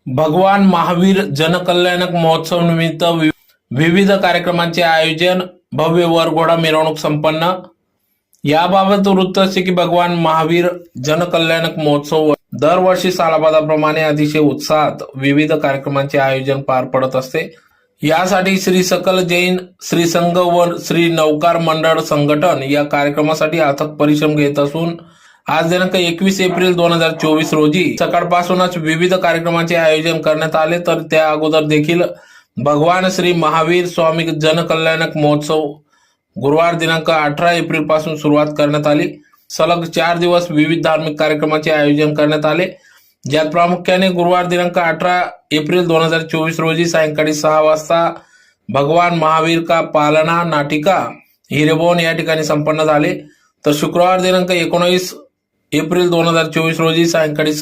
भगवान महावीर जनकल्याणक महोत्सव निमित्त विविध कार्यक्रमांचे आयोजन, भव्य वरघोडा मिरवणूक संपन्न। याबाबत वृत्त असे की भगवान महावीर जनकल्याणक महोत्सव दरवर्षी सालाबादाप्रमाणे अतिशय उत्साहात विविध कार्यक्रमांचे आयोजन पार पडत असते। यासाठी श्री सकल जैन श्री संघ व श्री नवकार मंडळ संघटन या कार्यक्रमासाठी अथक परिश्रम घेत असून आज दिनांक 21 एप्रिल 2024 रोजी सकाळपासूनच विविध कार्यक्रमांचे आयोजन करण्यात आले। तर त्या अगोदर देखील भगवान श्री महावीर स्वामी जनकल्याणक महोत्सव गुरुवार दिनांक 18 एप्रिल पासून सुरुवात करण्यात आली। सलग 4 दिवस विविध धार्मिक कार्यक्रमांचे आयोजन करण्यात आले, ज्यात प्रामुख्याने गुरुवार दिनांक 18 एप्रिल 2024 रोजी सायंकाळी 6 वाजता भगवान महावीर का पालना नाटिका हिरेबोन या ठिकाणी संपन्न झाले। तर शुक्रवार दिनांक 19 एप्रिल 2024 रोजी सायंकाळी